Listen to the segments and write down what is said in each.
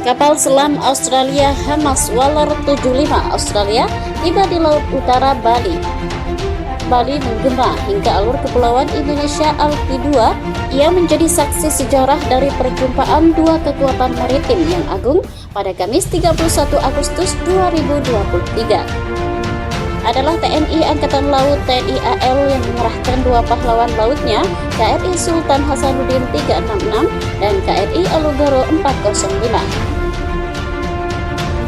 Kapal selam Australia HMAS Waller 75 Australia tiba di Laut Utara Bali. Bali menggema hingga alur kepulauan Indonesia Alki 2. Ia menjadi saksi sejarah dari perjumpaan dua kekuatan maritim yang agung pada Kamis 31 Agustus 2023. Adalah TNI Angkatan Laut TNI AL yang mengerahkan dua pahlawan lautnya, KRI Sultan Hasanuddin 366 dan KRI Alugoro 405.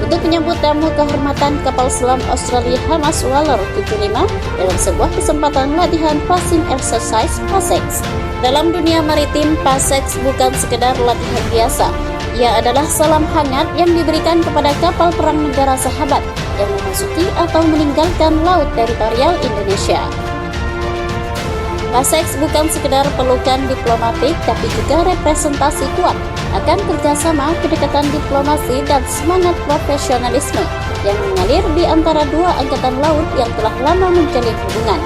Untuk menyambut tamu kehormatan kapal selam Australia HMAS Waller 75 dalam sebuah kesempatan latihan passing exercise PASEX. Dalam dunia maritim, PASEX bukan sekedar latihan biasa. Ia adalah salam hangat yang diberikan kepada kapal perang negara sahabat yang memasuki atau meninggalkan laut teritorial Indonesia. PASEX bukan sekedar pelukan diplomatik, tapi juga representasi kuat akan kerjasama, kedekatan diplomasi, dan semangat profesionalisme yang mengalir di antara dua angkatan laut yang telah lama menjalin hubungan.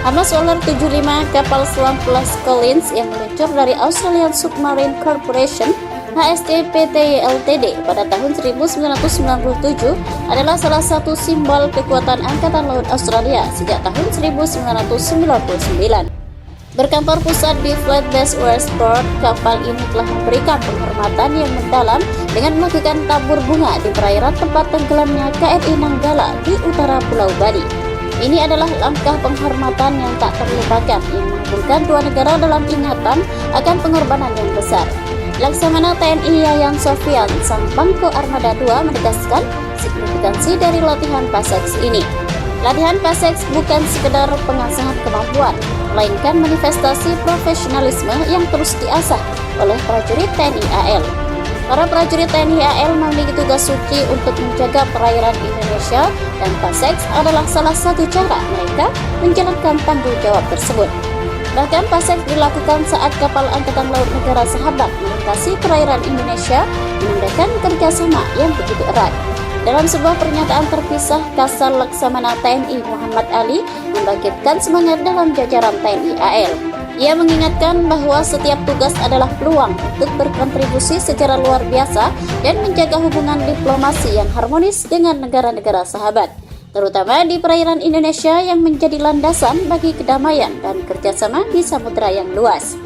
HMAS Waller 75, kapal selam kelas Collins yang meluncur dari Australian Submarine Corporation HST-PTY Ltd pada tahun 1997 adalah salah satu simbol kekuatan Angkatan Laut Australia sejak tahun 1999. Berkantor pusat di Flat Base Westport, kapal ini telah memberikan penghormatan yang mendalam dengan melakukan tabur bunga di perairan tempat tenggelamnya KRI Nanggala di utara Pulau Bali. Ini adalah langkah penghormatan yang tak terlupakan yang menghubungkan dua negara dalam ingatan akan pengorbanan yang besar. Laksamana TNI Yayan Sofian, sang Pangko Armada II, menegaskan signifikansi dari latihan PASEX ini. Latihan PASEX bukan sekedar pengasahan kemampuan, melainkan manifestasi profesionalisme yang terus diasah oleh prajurit TNI AL. Para prajurit TNI AL memiliki tugas suci untuk menjaga perairan Indonesia, dan PASEX adalah salah satu cara mereka menjalankan tanggung jawab tersebut. Bahkan PASEX dilakukan saat kapal Angkatan Laut negara sahabat melintasi perairan Indonesia, menandakan kerjasama yang begitu erat. Dalam sebuah pernyataan terpisah, Kasal Laksamana TNI Muhammad Ali membangkitkan semangat dalam jajaran TNI AL. Ia mengingatkan bahwa setiap tugas adalah peluang untuk berkontribusi secara luar biasa dan menjaga hubungan diplomasi yang harmonis dengan negara-negara sahabat, terutama di perairan Indonesia yang menjadi landasan bagi kedamaian dan kerjasama di samudera yang luas.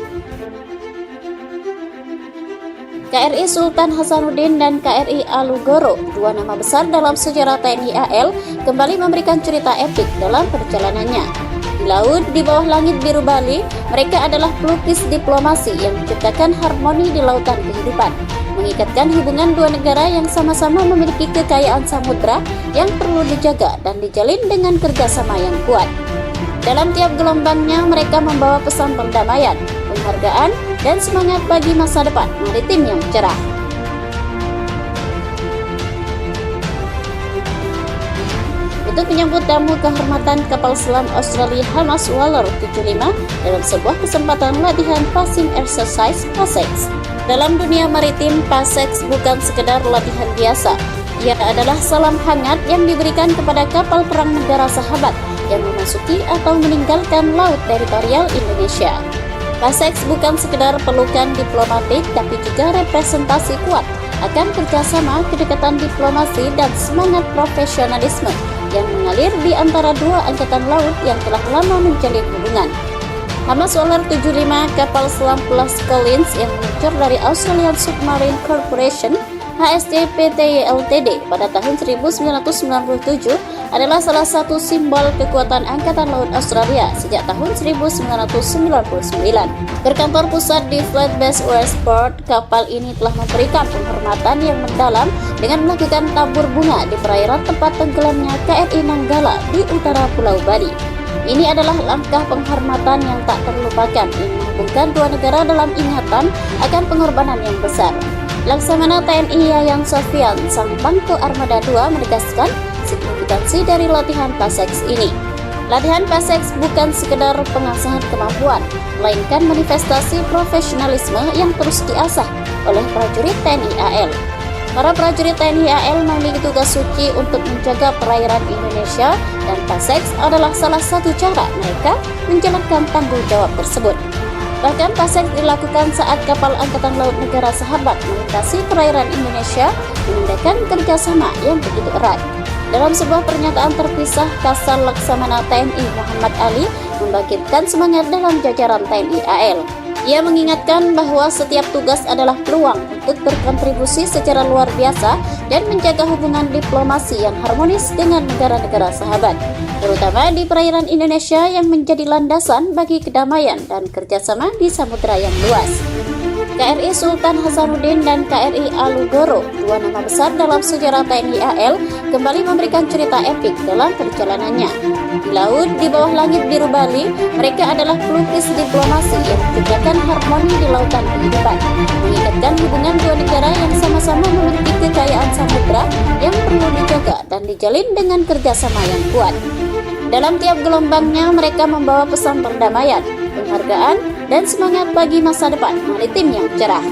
KRI Sultan Hasanuddin dan KRI Alugoro, dua nama besar dalam sejarah TNI AL, kembali memberikan cerita epik dalam perjalanannya. Di laut, di bawah langit biru Bali, mereka adalah pelukis diplomasi yang menciptakan harmoni di lautan kehidupan, mengikatkan hubungan dua negara yang sama-sama memiliki kekayaan samudra yang perlu dijaga dan dijalin dengan kerjasama yang kuat. Dalam tiap gelombangnya, mereka membawa pesan perdamaian, penghargaan, dan semangat bagi masa depan maritim yang cerah. Untuk menyambut tamu kehormatan kapal selam Australia HMAS Waller 75 dalam sebuah kesempatan latihan passing exercise PASEX. Dalam dunia maritim, PASEX bukan sekedar latihan biasa. Ia adalah salam hangat yang diberikan kepada kapal perang negara sahabat yang memasuki atau meninggalkan laut teritorial Indonesia. PASEX bukan sekedar pelukan diplomatik, tapi juga representasi kuat akan kerjasama, kedekatan diplomasi, dan semangat profesionalisme yang mengalir di antara dua angkatan laut yang telah lama menjalin hubungan. HMAS Waller 75, kapal selam kelas Collins yang meluncur dari Australian Submarine Corporation HST-PTY Ltd pada tahun 1997 adalah salah satu simbol kekuatan Angkatan Laut Australia sejak tahun 1999. Berkantor pusat di Flat Base Westport, kapal ini telah memberikan penghormatan yang mendalam dengan melakukan tabur bunga di perairan tempat tenggelamnya KRI Nanggala di utara Pulau Bali. Ini adalah langkah penghormatan yang tak terlupakan yang menghubungkan dua negara dalam ingatan akan pengorbanan yang besar. Laksamana TNI Yayan Sofian, sang Pangko Armada II, menegaskan signifikansi dari latihan PASEX ini. Latihan PASEX bukan sekedar pengasahan kemampuan, melainkan manifestasi profesionalisme yang terus diasah oleh prajurit TNI AL. Para prajurit TNI AL memiliki tugas suci untuk menjaga perairan Indonesia, dan PASEX adalah salah satu cara mereka menjalankan tanggung jawab tersebut. Bahkan pasek dilakukan saat kapal Angkatan Laut negara sahabat melintasi perairan Indonesia, menandakan kerjasama yang begitu erat. Dalam sebuah pernyataan terpisah, Kasal Laksamana TNI Muhammad Ali membangkitkan semangat dalam jajaran TNI AL. Ia mengingatkan bahwa setiap tugas adalah peluang untuk berkontribusi secara luar biasa dan menjaga hubungan diplomasi yang harmonis dengan negara-negara sahabat, terutama di perairan Indonesia yang menjadi landasan bagi kedamaian dan kerjasama di samudera yang luas. KRI Sultan Hasanuddin dan KRI Alugoro, dua nama besar dalam sejarah TNI AL, kembali memberikan cerita epik dalam perjalanannya. Di laut, di bawah langit biru Bali, mereka adalah pelukis diplomasi yang menciptakan harmoni di lautan kehidupan, mengikatkan hubungan dua negara yang sama-sama memiliki kekayaan samudera yang perlu dijaga dan dijalin dengan kerjasama yang kuat. Dalam tiap gelombangnya, mereka membawa pesan perdamaian, penghargaan, dan semangat bagi masa depan maritim yang cerah.